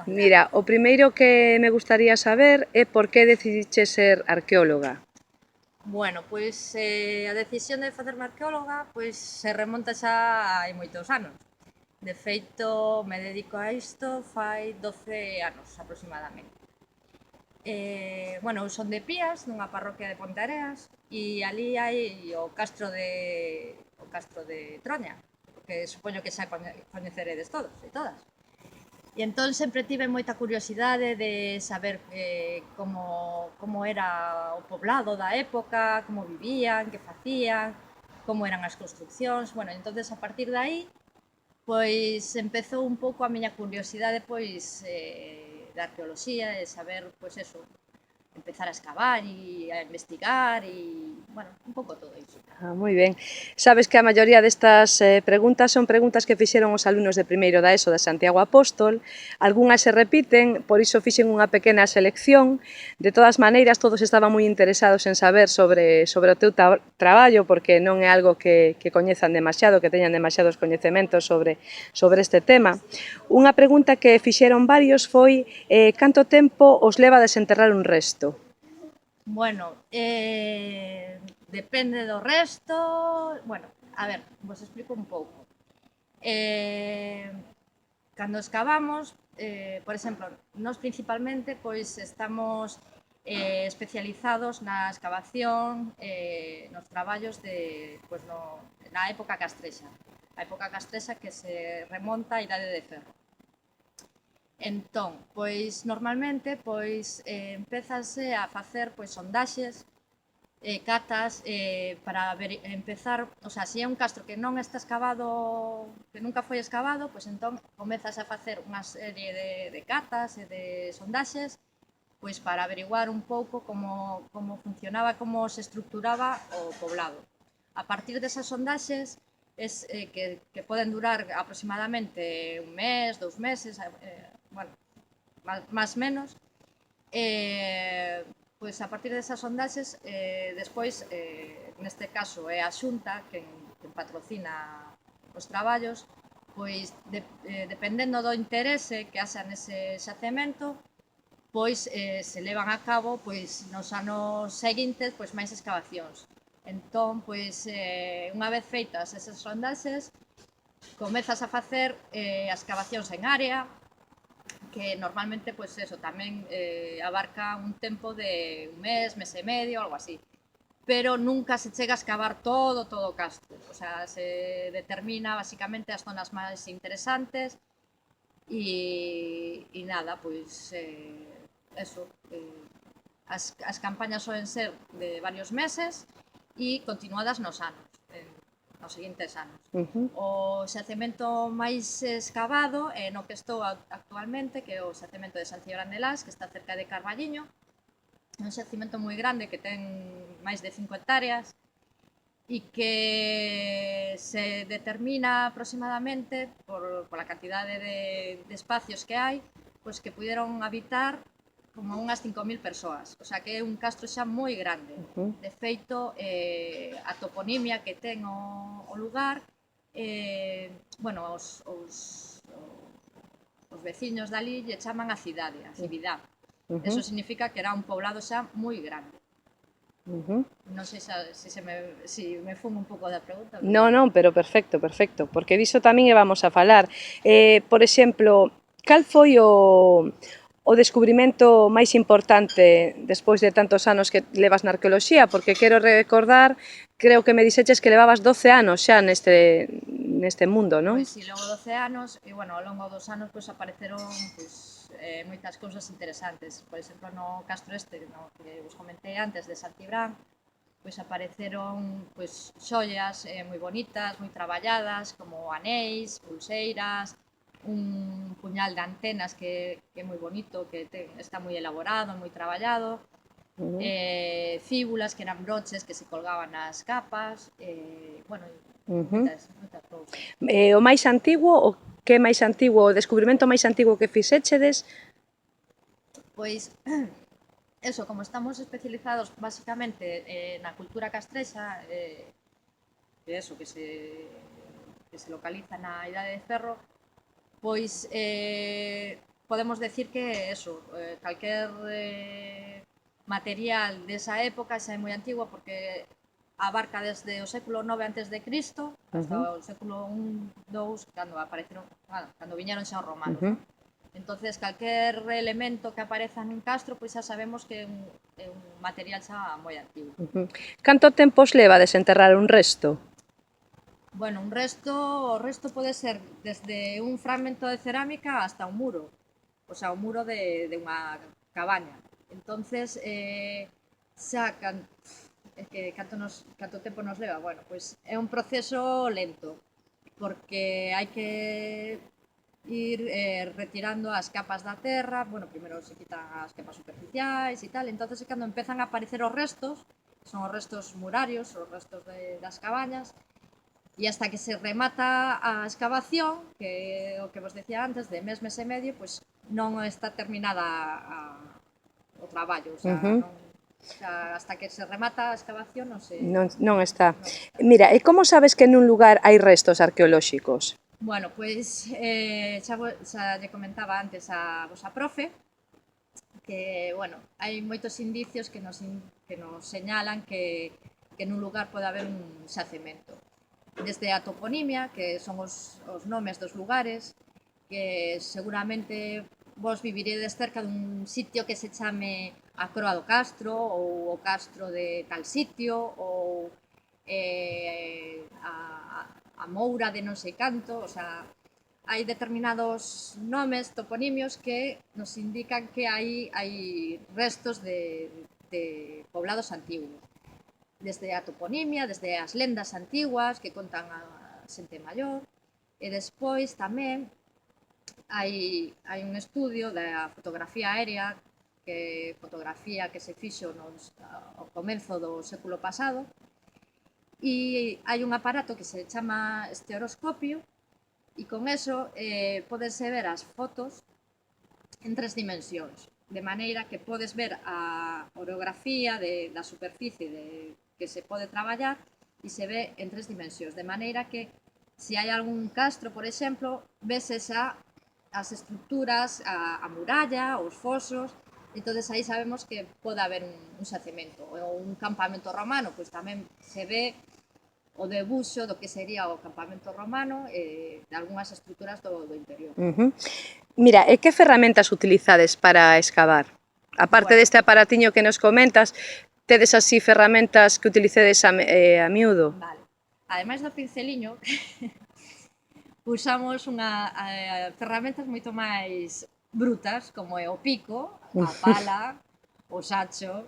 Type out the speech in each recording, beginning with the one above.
Mira, o primeiro que me gustaría saber é por que decidiche ser arqueóloga. Bueno, pois a decisión de facerme arqueóloga pois se remonta xa hai moitos anos. De feito, me dedico a isto fai 12 anos aproximadamente. Bueno, eu son de Pías, nunha parroquia de Ponteareas, e ali hai o castro de Troña, que supoño que xa coñeceredes todos e todas. E entón sempre tive moita curiosidade de saber como era o poblado da época, como vivían, que facían, como eran as construccións. Bueno, entonces a partir de aí, pois empezou un pouco a miña curiosidade pois da arqueoloxía e saber, pois eso, empezar a escavar e a investigar e, bueno, un pouco todo iso. Moi ben. Sabes que a maioría destas preguntas son preguntas que fixeron os alumnos de primeiro da ESO de Santiago Apóstol. Algúnas se repiten, por iso fixen unha pequena selección. De todas maneiras, todos estaban moi interesados en saber sobre o teu traballo, porque non é algo que coñezan demasiado, que teñan demasiados coñecementos sobre este tema. Unha pregunta que fixeron varios foi canto tempo os leva a desenterrar un resto? Bueno, depende do resto. Bueno, a ver, vos explico un pouco. Cando excavamos, por exemplo, nós principalmente pois estamos especializados na excavación, nos traballos pois na época castrexa. A época castrexa que se remonta á Idade de Ferro. Entón, pois normalmente pois empézase a facer pois sondaxes, catas, para empezar, o sea, se é un castro que non está excavado, que nunca foi excavado, pois entón comezas a facer unha serie de catas e de sondaxes pois para averiguar un pouco como funcionaba, como se estructuraba o poblado. A partir desas sondaxes que poden durar aproximadamente un mes, 2 meses, bueno, máis menos, pois a partir desas sondaxes, despois, neste caso é a Xunta quen patrocina os traballos, pois dependendo do interese que haxa nese xacemento, pois se levan a cabo pois nos anos seguintes pois máis excavacións. Entón, pois unha vez feitas esas sondaxes, comezas a facer as excavacións en área, que normalmente pois eso tamén abarca un tempo de un mes, mes e medio, algo así. Pero nunca se chega a excavar todo o castro. O sea, se determina basicamente as zonas máis interesantes e nada, pois eso, as campañas soen ser de varios meses e continuadas nos anos, nos seguintes anos. O xacemento máis escavado é no que estou actualmente, que é o xacemento de San Cibrán de Las, que está cerca de Carballiño. É un xacemento moi grande que ten máis de 5 hectáreas e que se determina aproximadamente pola cantidade de espacios que hai, pois que puderon habitar como unhas 5.000 persoas. O sea que é un castro xa moi grande. De feito, a toponimia que ten o lugar, bueno, os veciños dali lle chaman a cidade, a Cibidá. Eso significa que era un poblado xa moi grande. Non sei se me fun un pouco da pregunta. Non, pero perfecto, perfecto, porque diso tamén vamos a falar. Por exemplo, cal foi o descubrimento máis importante despois de tantos anos que levas na arqueoloxía? Porque quero recordar, creo que me dixeches que levabas 12 anos xa neste mundo, non? Pois si, logo 12 anos, e bueno, ao longo dos anos pois apareceron pois moitas cousas interesantes. Por exemplo, no castro no que vos comentei antes de San Cibrán, pois apareceron pois xoias moi bonitas, moi traballadas, como anéis, pulseiras, un puñal de antenas que é moi bonito, que está moi elaborado, moi traballado, fíbulas que eran broches que se colgaban nas capas, bueno, moitas cousas. O máis antigo, o que é máis antigo, o descubrimento máis antigo que fixéchedes? Pois eso, como estamos especializados basicamente na cultura castrexa, eso, que se localiza na Idade de Ferro, pois podemos decir que eso, calquer material desa época xa é moi antigua porque abarca desde o século IX antes de Cristo hasta o século I, II, cando apareceron, cando viñeron xa os romanos, non? Entonces, calquer elemento que apareza nun castro, pois xa sabemos que é un material xa moi antigo. Canto tempo os leva a desenterrar un resto? Bueno, o resto pode ser desde un fragmento de cerámica hasta un muro, o sea, un muro de unha cabaña. Entonces, xa canto tempo nos leva? Bueno, pois é un proceso lento, porque hai que ir retirando as capas da terra, bueno, primeiro se quitan as capas superficiais e tal, entonces cando empezan a aparecer os restos, son os restos murarios, os restos das cabañas, e hasta que se remata a excavación, que o que vos decía antes, de mes e medio, pois non está terminada o traballo, o sea, non, o sea, hasta que se remata a excavación non se... Non está. Mira, e como sabes que nun lugar hai restos arqueolóxicos? Bueno, pois xa lle comentaba antes a vosa profe que, bueno, hai moitos indicios que nos señalan que nun lugar pode haber un xacemento. Desde a toponimia, que son os nomes dos lugares, que seguramente vos viviredes cerca dun sitio que se chame a Croa do Castro ou o Castro de tal sitio ou a Moura de non sei canto, o sea, hai determinados nomes, toponimios que nos indican que hai restos de poblados antigos. Desde a toponimia, desde as lendas antiguas que contan a xente maior, e despois tamén hai un estudio da fotografía aérea, que fotografía que se fixo ao comezo do século pasado, e hai un aparato que se chama estereoscopio e con eso podense ver as fotos en 3 dimensións, de maneira que podes ver a orografía da superficie que se pode traballar e se ve en 3 dimensións, de maneira que se hai algún castro, por exemplo, vese xa as estructuras, a muralla, os fosos, entonces aí sabemos que pode haber un xacemento ou un campamento romano, pois tamén se ve o debuxo do que sería o campamento romano e de algunhas estruturas do interior. Mira, e que ferramentas utilizades para excavar? Aparte deste aparatiño que nos comentas, tedes así ferramentas que utilicedes a miúdo? Vale. Ademais do pinceliño, usamos ferramentas moito máis brutas, como é o pico, a pala, o sacho,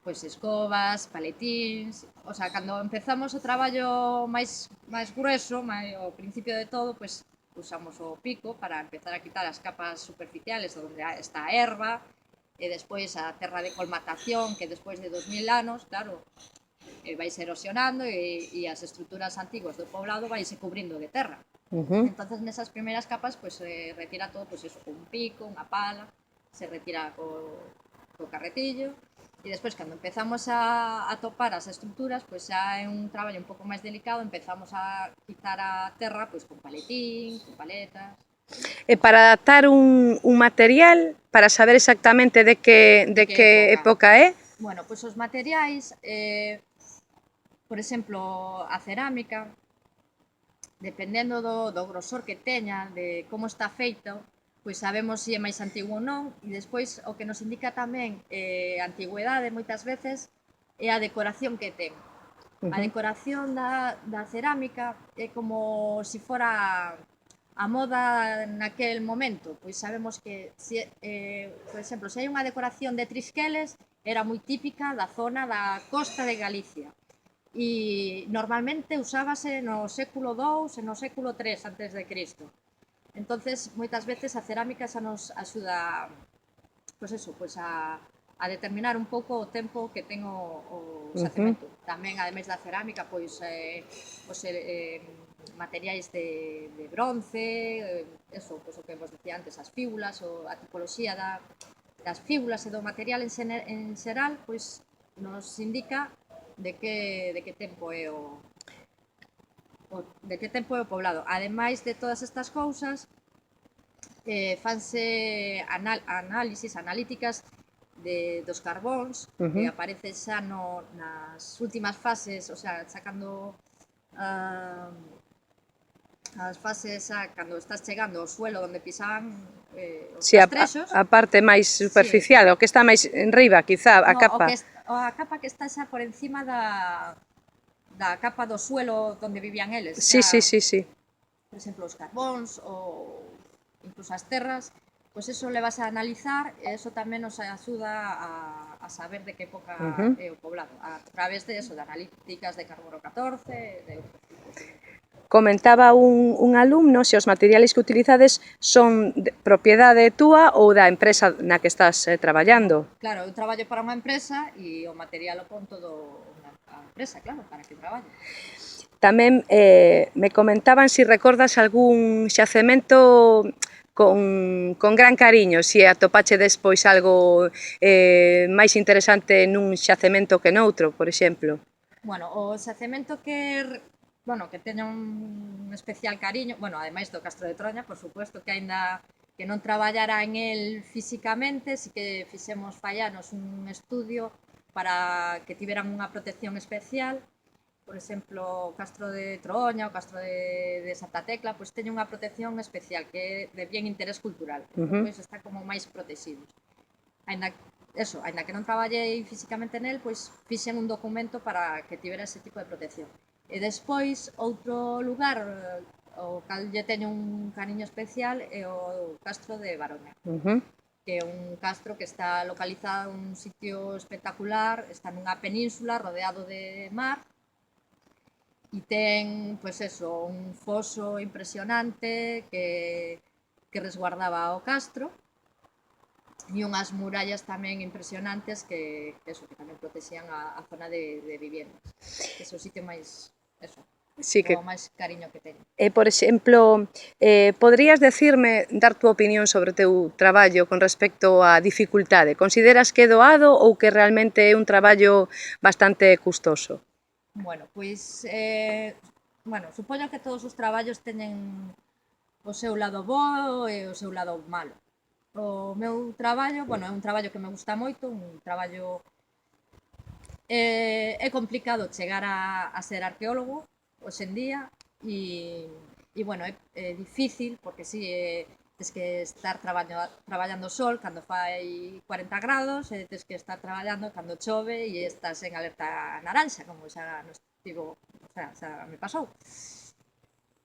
pois escobas, paletíns, o sea, cando empezamos o traballo máis grueso, ao principio de todo, pois usamos o pico para empezar a quitar as capas superficiales onde está a erva, e despois a terra de colmatación, que despois de 2000 anos, claro, vais erosionando e as estruturas antiguas do poblado vaise cubrindo de terra. Entonces, nesas primeiras capas, pois se retira todo, pois eso, con un pico, unha pala, se retira co carretillo, e despois, cando empezamos a topar as estruturas, pois xa é un traballo un pouco máis delicado, empezamos a quitar a terra pois con paletín, con paletas. E para adaptar un material, para saber exactamente de que época é? Bueno, pois os materiais, por exemplo, a cerámica, dependendo do grosor que teña, de como está feito, pois sabemos se é máis antigo ou non, e despois o que nos indica tamén a antigüedade moitas veces é a decoración que ten. A decoración da cerámica é como se fora a moda naquel momento, pois sabemos que, por exemplo, se hai unha decoración de trisqueles, era moi típica da zona da costa de Galicia, e normalmente usábase no século II e no século III antes de Cristo. Entonces, moitas veces a cerámica xa nos axuda, pois eso, pois a determinar un pouco o tempo que ten o xacemento. Tamén, ademais da cerámica, pois materiais de bronce, eso, pois o que vos decía antes, as fíbulas, ou a tipoloxía das fíbulas e do material en xeral, pois nos indica de que tempo é o poblado. Ademais de todas estas cousas, fanse analíticas dos carbóns, que aparece xa nas últimas fases, o sea, sacando as fases cando estás chegando ao suelo onde pisaban os castrexos. A parte máis superficial, o que está máis enriba, quizá, a capa. A capa que está xa por encima da capa do suelo onde vivían eles. Sí. Por exemplo, os carbóns ou incluso as terras, pois eso levas a analizar e eso tamén nos axuda a saber de que época é o poblado, a través de eso, de analíticas de carbono 14, de outros tipos de... Comentaba un alumno se os materiais que utilizades son propiedade túa ou da empresa na que estás traballando. Claro, eu traballo para unha empresa e o material o pon todo a empresa, claro, para que traballe. Tamén me comentaban se recordas algún xacemento con gran cariño, se atopache despois algo máis interesante nun xacemento que noutro, por exemplo. Bueno, o xacemento que teña un especial cariño, ademais do Castro de Troña, por suposto, que aínda que non traballara en el físicamente, si que fixemos fallanos un estudio para que tiveran unha protección especial. Por exemplo, o Castro de Troña, o Castro de Santa Tecla, pois teñen unha protección especial que é de bien interés cultural, pois está como máis protegidos. Aínda que non traballei físicamente nel, pois fixen un documento para que tivera ese tipo de protección. E despois, outro lugar o cal lle teño un cariño especial é o Castro de Baroña, que é un castro que está localizado en un sitio espectacular, está nunha península rodeado de mar, e ten, pois eso, un foso impresionante que resguardaba o castro e unhas murallas tamén impresionantes que tamén protexían a zona de viviendas. Ese é o sitio máis, o máis cariño que teño. Por exemplo, poderías dar túa opinión sobre o teu traballo con respecto á dificultade? Consideras que é doado ou que realmente é un traballo bastante custoso? Bueno, pois, supoño que todos os traballos teñen o seu lado bo e o seu lado malo. O meu traballo, é un traballo que me gusta moito, un traballo... É complicado chegar a ser arqueólogo hoxe en día e é difícil porque si tens que estar traballando o sol cando fai 40 grados e tens que estar traballando cando chove e estás en alerta naranxa, como xa nos digo, xa me pasou.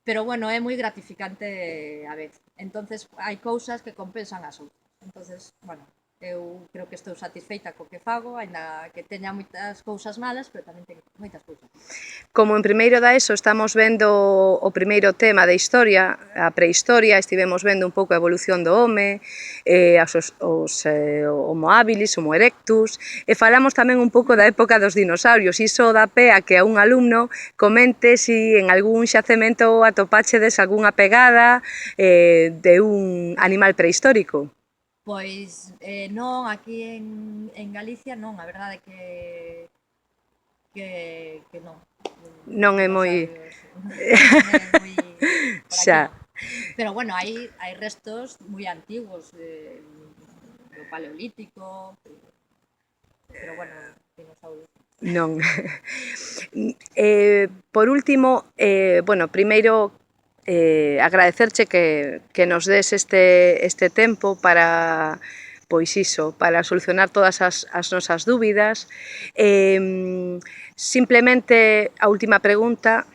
Pero é moi gratificante a vez. Entonces hai cousas que compensan as outras. Entonces, eu creo que estou satisfeita co que fago, aínda que teña moitas cousas malas, pero tamén teño moitas cousas. Como en primeiro da ESO estamos vendo o primeiro tema de historia, a prehistoria, estivemos vendo un pouco a evolución do home, os Homo habilis, Homo erectus, e falamos tamén un pouco da época dos dinosaurios. Iso dá pé a que a un alumno comente se en algún xacemento atopáchedes algunha pegada de un animal prehistórico. Pois non, aquí en Galicia non, a verdade que non. Non é moi... Xa. Pero hai restos moi antigos do Paleolítico, pero dinosaurios. Non. Por último, primeiro agradecerche que nos des este tempo para para solucionar todas as nosas dúbidas. Simplemente a última pregunta,